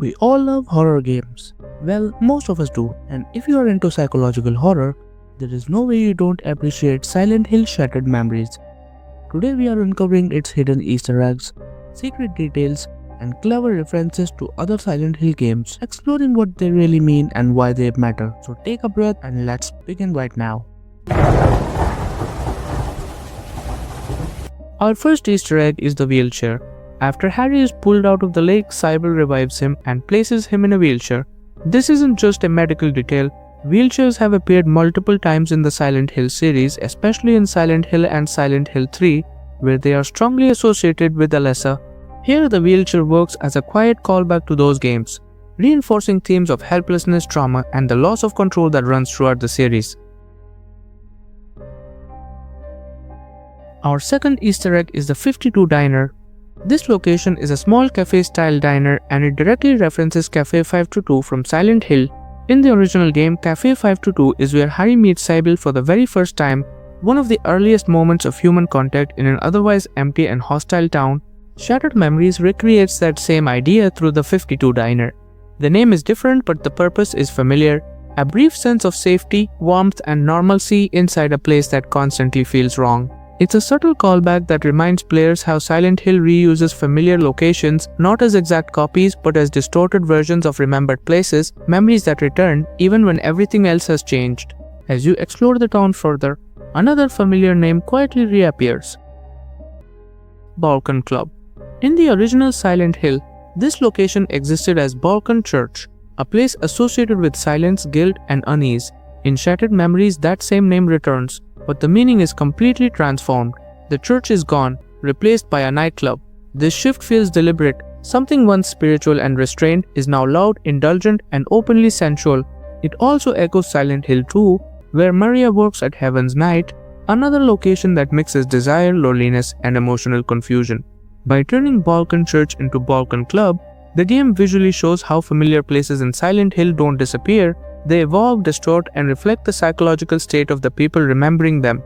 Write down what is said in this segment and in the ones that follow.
We all love horror games. Well, most of us do, and if you are into psychological horror, there is no way you don't appreciate Silent Hill Shattered Memories. Today we are uncovering its hidden Easter eggs, secret details, and clever references to other Silent Hill games, exploring what they really mean and why they matter. So take a breath and let's begin right now. Our first Easter egg is the wheelchair. After Harry is pulled out of the lake, Sybil revives him and places him in a wheelchair. This isn't just a medical detail. Wheelchairs have appeared multiple times in the Silent Hill series, especially in Silent Hill and Silent Hill 3, where they are strongly associated with Alessa. Here the wheelchair works as a quiet callback to those games, reinforcing themes of helplessness, trauma, and the loss of control that runs throughout the series. Our second Easter egg is the 52 Diner. This location is a small cafe-style diner and it directly references Cafe 522 from Silent Hill. In the original game, Cafe 522 is where Harry meets Sybil for the very first time, one of the earliest moments of human contact in an otherwise empty and hostile town. Shattered Memories recreates that same idea through the 52 Diner. The name is different but the purpose is familiar, a brief sense of safety, warmth and normalcy inside a place that constantly feels wrong. It's a subtle callback that reminds players how Silent Hill reuses familiar locations not as exact copies but as distorted versions of remembered places, memories that return even when everything else has changed. As you explore the town further, another familiar name quietly reappears: Balkan Club. In the original Silent Hill, this location existed as Balkan Church, a place associated with silence, guilt, and unease. In Shattered Memories, that same name returns, but the meaning is completely transformed. The church is gone, replaced by a nightclub. This shift feels deliberate. Something once spiritual and restrained is now loud, indulgent, and openly sensual. It also echoes Silent Hill 2, where Maria works at Heaven's Night, another location that mixes desire, loneliness, and emotional confusion. By turning Balkan Church into Balkan Club, the game visually shows how familiar places in Silent Hill don't disappear. They evolve, distort, and reflect the psychological state of the people remembering them.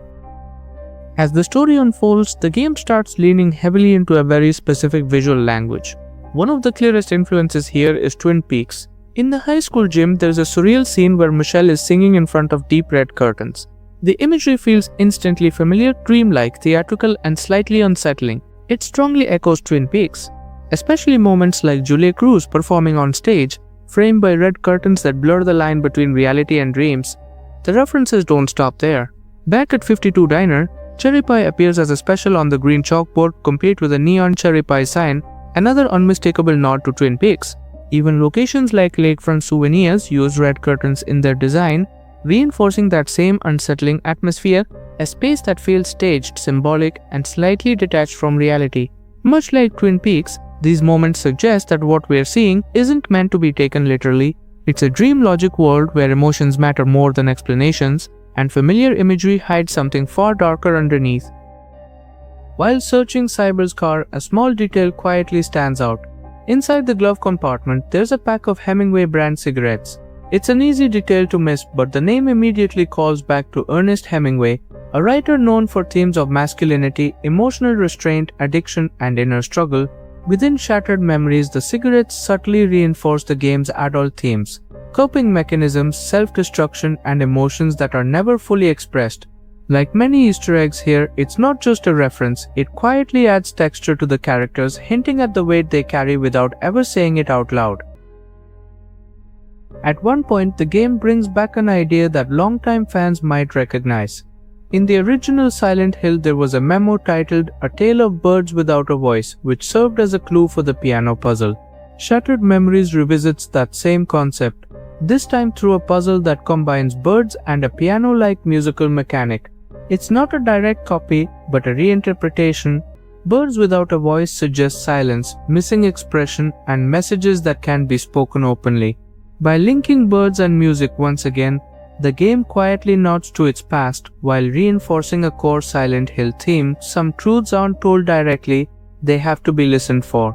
As the story unfolds, the game starts leaning heavily into a very specific visual language. One of the clearest influences here is Twin Peaks. In the high school gym, there is a surreal scene where Michelle is singing in front of deep red curtains. The imagery feels instantly familiar, dreamlike, theatrical, and slightly unsettling. It strongly echoes Twin Peaks, especially moments like Julia Cruz performing on stage, framed by red curtains that blur the line between reality and dreams. The references don't stop there. Back at 52 Diner, Cherry Pie appears as a special on the green chalkboard, complete with a neon cherry pie sign, another unmistakable nod to Twin Peaks. Even locations like Lakefront Souvenirs use red curtains in their design, reinforcing that same unsettling atmosphere, a space that feels staged, symbolic, and slightly detached from reality. Much like Twin Peaks, these moments suggest that what we're seeing isn't meant to be taken literally. It's a dream logic world where emotions matter more than explanations, and familiar imagery hides something far darker underneath. While searching Sybil's car, a small detail quietly stands out. Inside the glove compartment, there's a pack of Hemingway brand cigarettes. It's an easy detail to miss, but the name immediately calls back to Ernest Hemingway, a writer known for themes of masculinity, emotional restraint, addiction, and inner struggle. Within Shattered Memories, the cigarettes subtly reinforce the game's adult themes, coping mechanisms, self-destruction, and emotions that are never fully expressed. Like many Easter eggs here, it's not just a reference, it quietly adds texture to the characters, hinting at the weight they carry without ever saying it out loud. At one point, the game brings back an idea that longtime fans might recognize. In the original Silent Hill, there was a memo titled "A Tale of Birds Without a Voice," which served as a clue for the piano puzzle. Shattered Memories revisits that same concept, this time through a puzzle that combines birds and a piano-like musical mechanic. It's not a direct copy, but a reinterpretation. Birds Without a Voice suggests silence, missing expression, and messages that can be spoken openly. By linking birds and music once again, the game quietly nods to its past while reinforcing a core Silent Hill theme. Some truths aren't told directly, they have to be listened for.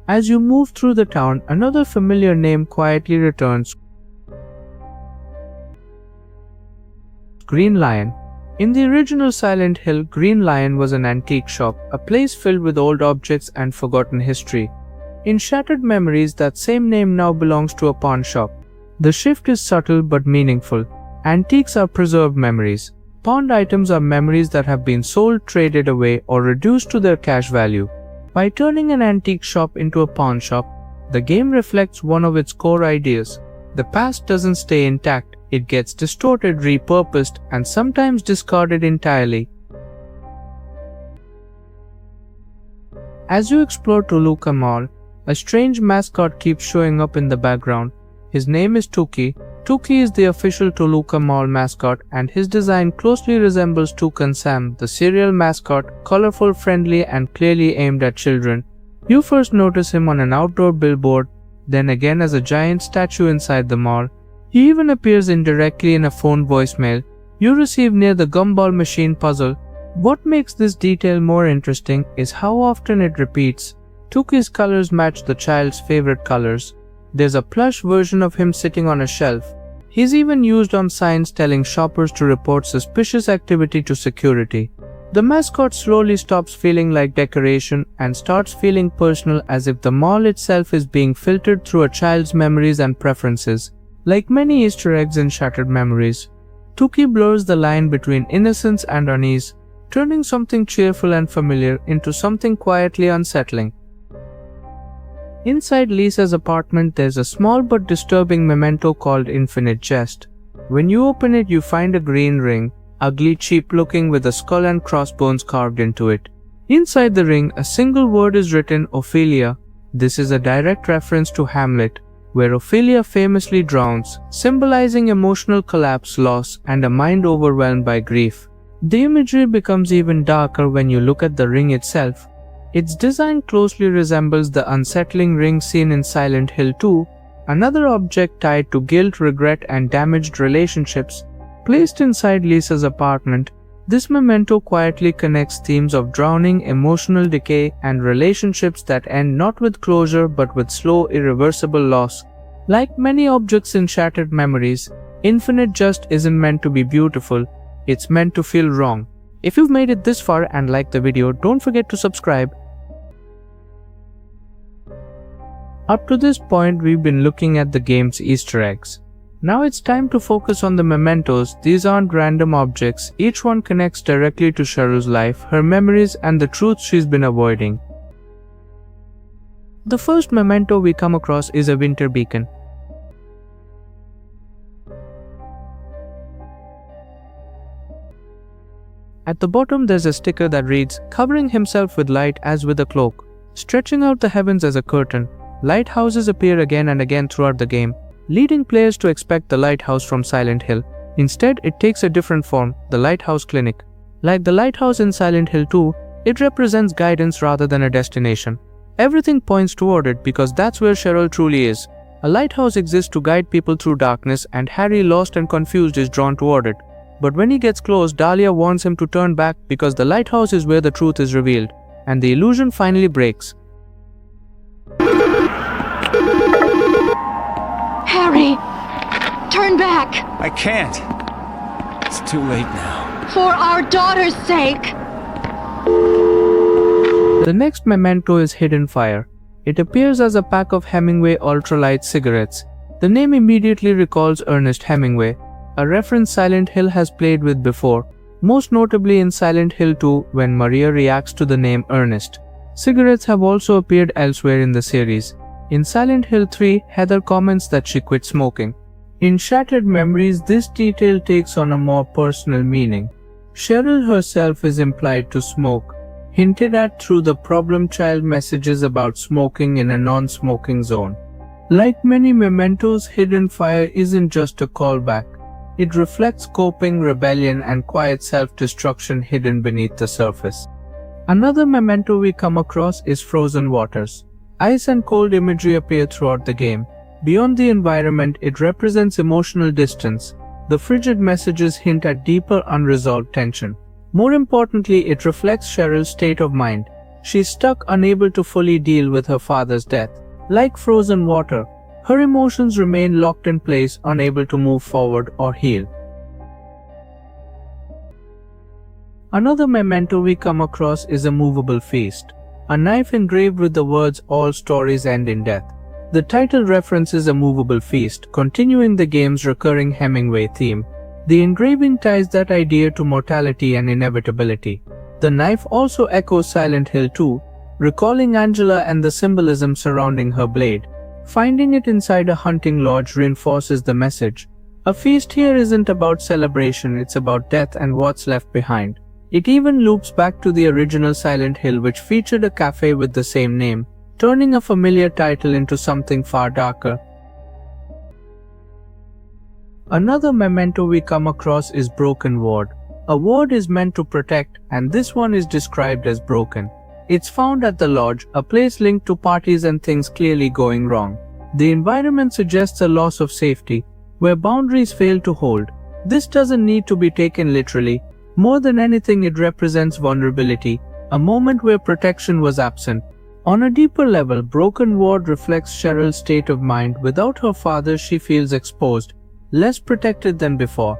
As you move through the town, another familiar name quietly returns: Green Lion. In the original Silent Hill, Green Lion was an antique shop, a place filled with old objects and forgotten history. In Shattered Memories, that same name now belongs to a pawn shop. The shift is subtle but meaningful. Antiques are preserved memories. Pawned items are memories that have been sold, traded away, or reduced to their cash value. By turning an antique shop into a pawn shop, the game reflects one of its core ideas. The past doesn't stay intact, it gets distorted, repurposed, and sometimes discarded entirely. As you explore Toluca Mall, a strange mascot keeps showing up in the background. His name is Tuki. Tuki is the official Toluca Mall mascot, and his design closely resembles Toucan Sam, the cereal mascot, colorful, friendly, and clearly aimed at children. You first notice him on an outdoor billboard, then again as a giant statue inside the mall. He even appears indirectly in a phone voicemail you receive near the gumball machine puzzle. What makes this detail more interesting is how often it repeats. Tuki's colors match the child's favorite colors. There's a plush version of him sitting on a shelf. He's even used on signs telling shoppers to report suspicious activity to security. The mascot slowly stops feeling like decoration and starts feeling personal, as if the mall itself is being filtered through a child's memories and preferences. Like many Easter eggs in Shattered Memories, Tuki blurs the line between innocence and unease, turning something cheerful and familiar into something quietly unsettling. Inside Lisa's apartment, there's a small but disturbing memento called Infinite Jest. When you open it, you find a green ring, ugly, cheap-looking, with a skull and crossbones carved into it. Inside the ring, a single word is written: Ophelia. This is a direct reference to Hamlet, where Ophelia famously drowns, symbolizing emotional collapse, loss, and a mind overwhelmed by grief. The imagery becomes even darker when you look at the ring itself. Its design closely resembles the unsettling ring seen in Silent Hill 2, another object tied to guilt, regret, and damaged relationships. Placed inside Lisa's apartment, this memento quietly connects themes of drowning, emotional decay, and relationships that end not with closure but with slow, irreversible loss. Like many objects in Shattered Memories, Infinite Jest isn't meant to be beautiful, it's meant to feel wrong. If you've made it this far and liked the video, don't forget to subscribe. Up to this point, we've been looking at the game's Easter eggs. Now it's time to focus on the mementos. These aren't random objects. Each one connects directly to Cheryl's life, her memories, and the truths she's been avoiding. The first memento we come across is a winter beacon. At the bottom, there's a sticker that reads, "Covering himself with light as with a cloak." Stretching out the heavens as a curtain, lighthouses appear again and again throughout the game, leading players to expect the lighthouse from Silent Hill. Instead, it takes a different form, the Lighthouse Clinic. Like the lighthouse in Silent Hill 2, it represents guidance rather than a destination. Everything points toward it because that's where Cheryl truly is. A lighthouse exists to guide people through darkness, and Harry, lost and confused, is drawn toward it. But when he gets close, Dahlia warns him to turn back because the lighthouse is where the truth is revealed, and the illusion finally breaks. Harry! Turn back! I can't. It's too late now. For our daughter's sake! The next memento is Hidden Fire. It appears as a pack of Hemingway ultralight cigarettes. The name immediately recalls Ernest Hemingway, a reference Silent Hill has played with before, most notably in Silent Hill 2 when Maria reacts to the name Ernest. Cigarettes have also appeared elsewhere in the series. In Silent Hill 3, Heather comments that she quit smoking. In Shattered Memories, this detail takes on a more personal meaning. Cheryl herself is implied to smoke, hinted at through the problem child messages about smoking in a non-smoking zone. Like many mementos, Hidden Fire isn't just a callback. It reflects coping, rebellion, and quiet self-destruction hidden beneath the surface. Another memento we come across is Frozen Waters. Ice and cold imagery appear throughout the game. Beyond the environment, it represents emotional distance. The frigid messages hint at deeper unresolved tension. More importantly, it reflects Cheryl's state of mind. She's stuck, unable to fully deal with her father's death. Like frozen water, her emotions remain locked in place, unable to move forward or heal. Another memento we come across is a movable feast, a knife engraved with the words "All stories end in death." The title references a movable feast, continuing the game's recurring Hemingway theme. The engraving ties that idea to mortality and inevitability. The knife also echoes Silent Hill 2, recalling Angela and the symbolism surrounding her blade. Finding it inside a hunting lodge reinforces the message. A feast here isn't about celebration, it's about death and what's left behind. It even loops back to the original Silent Hill, which featured a cafe with the same name, turning a familiar title into something far darker. Another memento we come across is Broken Ward. A ward is meant to protect, and this one is described as broken. It's found at the lodge, a place linked to parties and things clearly going wrong. The environment suggests a loss of safety, where boundaries fail to hold. This doesn't need to be taken literally. More than anything, it represents vulnerability, a moment where protection was absent. On a deeper level, Broken Ward reflects Cheryl's state of mind. Without her father, she feels exposed, less protected than before.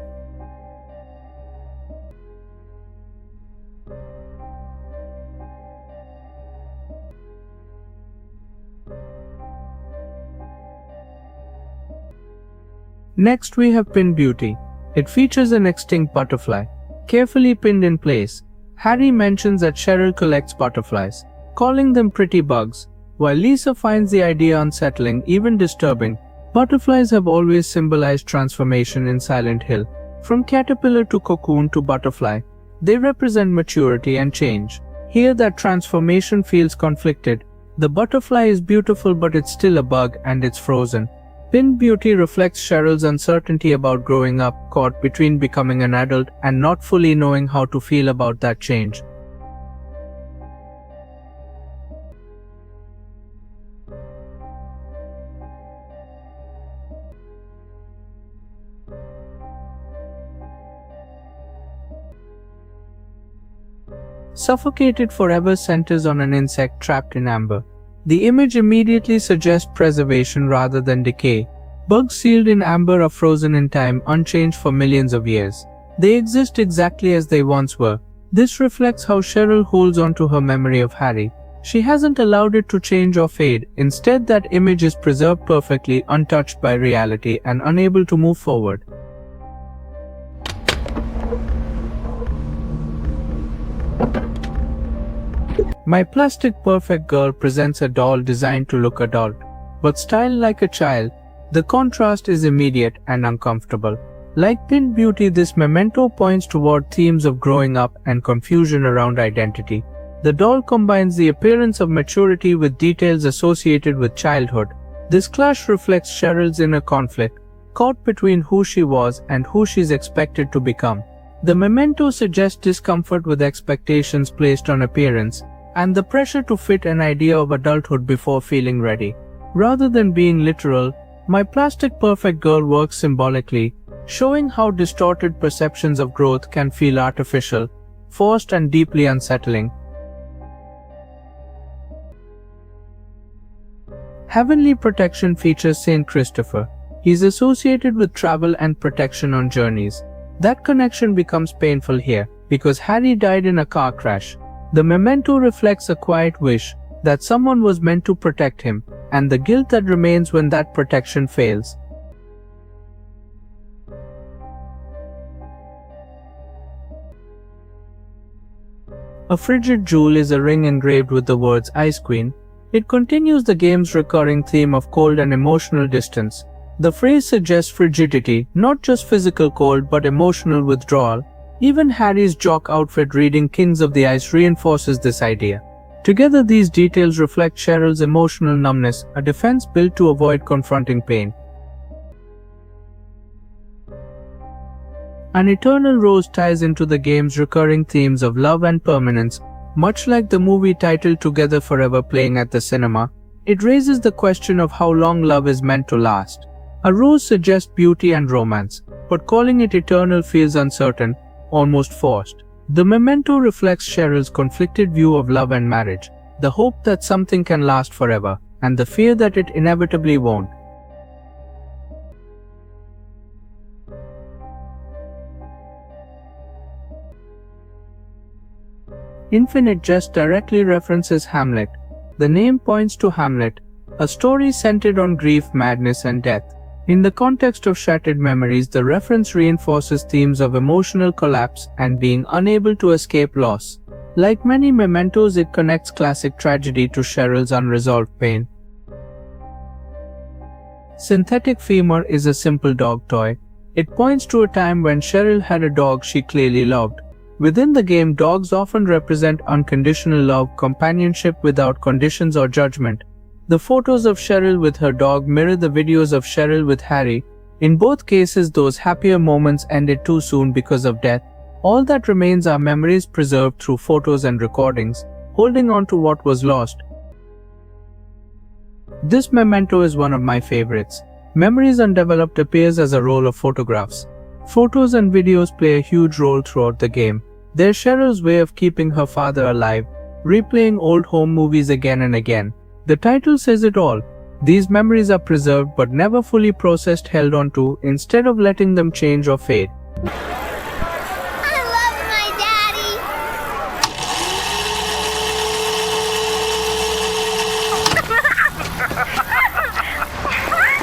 Next we have Pinned Beauty. It features an extinct butterfly, carefully pinned in place. Harry mentions that Cheryl collects butterflies, calling them pretty bugs, while Lisa finds the idea unsettling, even disturbing. Butterflies have always symbolized transformation in Silent Hill. From caterpillar to cocoon to butterfly, they represent maturity and change. Here that transformation feels conflicted. The butterfly is beautiful, but it's still a bug and it's frozen. Pinned Beauty reflects Cheryl's uncertainty about growing up, caught between becoming an adult and not fully knowing how to feel about that change. Suffocated Forever centers on an insect trapped in amber. The image immediately suggests preservation rather than decay. Bugs sealed in amber are frozen in time, unchanged for millions of years. They exist exactly as they once were. This reflects how Cheryl holds on to her memory of Harry. She hasn't allowed it to change or fade. Instead, that image is preserved perfectly, untouched by reality and unable to move forward. My Plastic Perfect Girl presents a doll designed to look adult, but styled like a child. The contrast is immediate and uncomfortable. Like Pinned Beauty, this memento points toward themes of growing up and confusion around identity. The doll combines the appearance of maturity with details associated with childhood. This clash reflects Cheryl's inner conflict, caught between who she was and who she's expected to become. The memento suggests discomfort with expectations placed on appearance, and the pressure to fit an idea of adulthood before feeling ready. Rather than being literal, My Plastic Perfect Girl works symbolically, showing how distorted perceptions of growth can feel artificial, forced and deeply unsettling. Heavenly Protection features Saint Christopher. He is associated with travel and protection on journeys. That connection becomes painful here, because Harry died in a car crash. The memento reflects a quiet wish that someone was meant to protect him, and the guilt that remains when that protection fails. A Frigid Jewel is a ring engraved with the words Ice Queen. It continues the game's recurring theme of cold and emotional distance. The phrase suggests frigidity, not just physical cold but emotional withdrawal. Even Harry's jock outfit reading Kings of the Ice reinforces this idea. Together, these details reflect Cheryl's emotional numbness, a defense built to avoid confronting pain. An Eternal Rose ties into the game's recurring themes of love and permanence. Much like the movie titled Together Forever playing at the cinema, it raises the question of how long love is meant to last. A rose suggests beauty and romance, but calling it eternal feels uncertain, almost forced. The memento reflects Cheryl's conflicted view of love and marriage. the hope that something can last forever, and the fear that it inevitably won't. Infinite Jest directly references Hamlet. The name points to Hamlet, a story centered on grief, madness, and death. In the context of shattered memories, the reference reinforces themes of emotional collapse and being unable to escape loss. Like many mementos, it connects classic tragedy to Cheryl's unresolved pain. Synthetic Femur is a simple dog toy. It points to a time when Cheryl had a dog she clearly loved. Within the game, dogs often represent unconditional love, companionship without conditions or judgment. The photos of Cheryl with her dog mirror the videos of Cheryl with Harry. In both cases, those happier moments ended too soon because of death. All that remains are memories preserved through photos and recordings, holding on to what was lost. This memento is one of my favorites. Memories Undeveloped appears as a roll of photographs. Photos and videos play a huge role throughout the game. They're Cheryl's way of keeping her father alive, replaying old home movies again and again. The title says it all. These memories are preserved but never fully processed, held onto, instead of letting them change or fade. I love my daddy!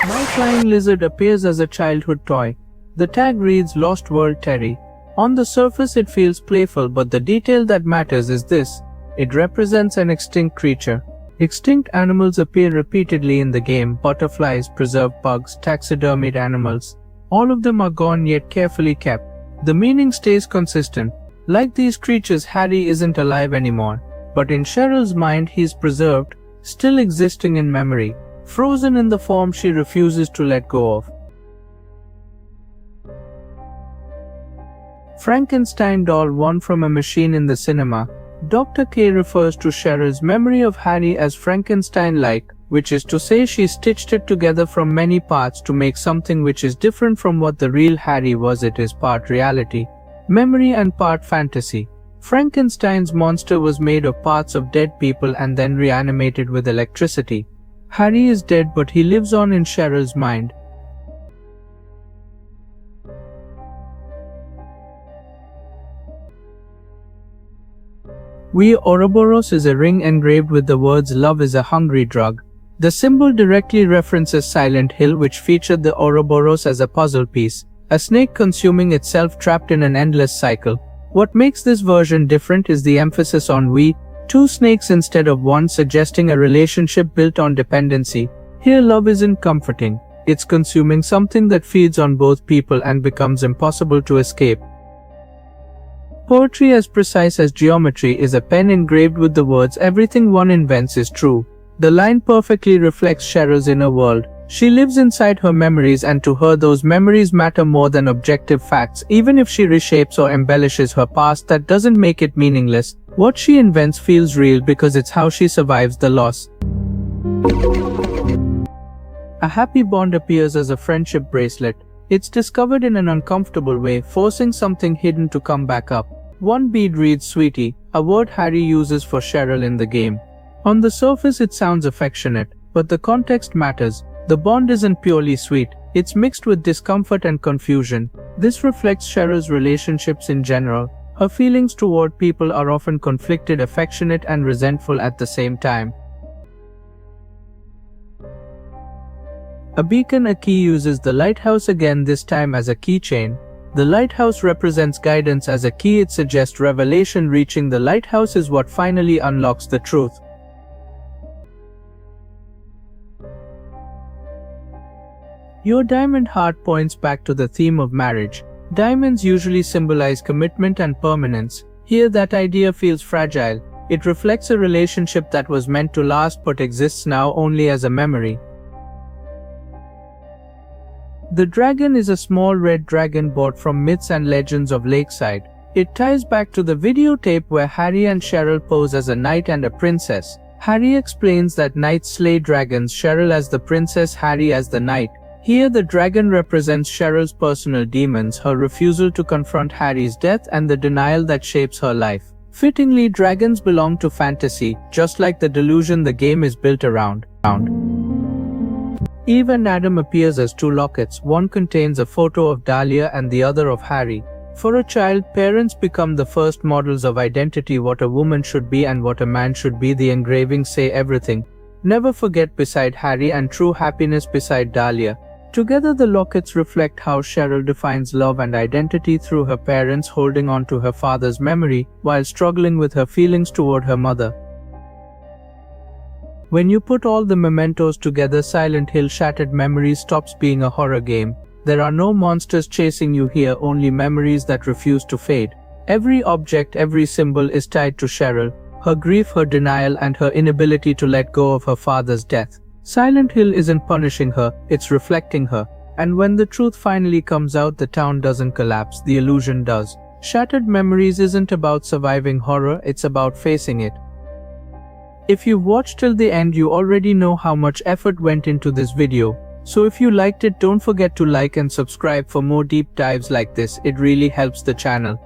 My Flying Lizard appears as a childhood toy. The tag reads Lost World Terry. On the surface it feels playful, but the detail that matters is this. It represents an extinct creature. Extinct animals appear repeatedly in the game: butterflies, preserved bugs, taxidermied animals. All of them are gone yet carefully kept. The meaning stays consistent. Like these creatures, Harry isn't alive anymore. But in Cheryl's mind he's preserved, still existing in memory, frozen in the form she refuses to let go of. Frankenstein doll won from a machine in the cinema. Dr. K refers to Cheryl's memory of Harry as Frankenstein-like, which is to say she stitched it together from many parts to make something which is different from what the real Harry was. It is part reality, memory, and part fantasy. Frankenstein's monster was made of parts of dead people and then reanimated with electricity. Harry is dead, but he lives on in Cheryl's mind. We Ouroboros is a ring engraved with the words "Love is a hungry drug." The symbol directly references Silent Hill, which featured the Ouroboros as a puzzle piece, a snake consuming itself trapped in an endless cycle. What makes this version different is the emphasis on we, two snakes instead of one, suggesting a relationship built on dependency. Here love isn't comforting, it's consuming something that feeds on both people and becomes impossible to escape. Poetry as precise as geometry is a pen engraved with the words "Everything one invents is true." The line perfectly reflects Cheryl's inner world. She lives inside her memories, and to her those memories matter more than objective facts. Even if she reshapes or embellishes her past, that doesn't make it meaningless. What she invents feels real because it's how she survives the loss. A happy bond appears as a friendship bracelet. It's discovered in an uncomfortable way, forcing something hidden to come back up. One bead reads "Sweetie," a word Harry uses for Cheryl in the game. On the surface it sounds affectionate, but the context matters. The bond isn't purely sweet, it's mixed with discomfort and confusion. This reflects Cheryl's relationships in general. Her feelings toward people are often conflicted, affectionate and resentful at the same time. A beacon, a key, uses the lighthouse again, this time as a keychain. The lighthouse represents guidance. As a key, it suggests revelation. Reaching the lighthouse is what finally unlocks the truth. Your diamond heart points back to the theme of marriage. Diamonds usually symbolize commitment and permanence. Here that idea feels fragile. It reflects a relationship that was meant to last but exists now only as a memory. The dragon is a small red dragon bought from Myths and Legends of Lakeside. It ties back to the videotape where Harry and Cheryl pose as a knight and a princess. Harry explains that knights slay dragons, Cheryl as the princess, Harry as the knight. Here the dragon represents Cheryl's personal demons, her refusal to confront Harry's death and the denial that shapes her life. Fittingly, dragons belong to fantasy, just like the delusion the game is built around. Eve and Adam appears as two lockets. One contains a photo of Dahlia and the other of Harry. For a child, parents become the first models of identity, what a woman should be and what a man should be. The engravings say everything. Never forget beside Harry and true happiness beside Dahlia. Together the lockets reflect how Cheryl defines love and identity through her parents holding on to her father's memory while struggling with her feelings toward her mother. When you put all the mementos together, Silent Hill Shattered Memories stops being a horror game. There are no monsters chasing you here, only memories that refuse to fade. Every object, every symbol is tied to Cheryl, her grief, her denial, and her inability to let go of her father's death. Silent Hill isn't punishing her, it's reflecting her. And when the truth finally comes out, the town doesn't collapse, the illusion does. Shattered Memories isn't about surviving horror, it's about facing it. If you've watched till the end, you already know how much effort went into this video. So if you liked it, don't forget to like and subscribe for more deep dives like this. It really helps the channel.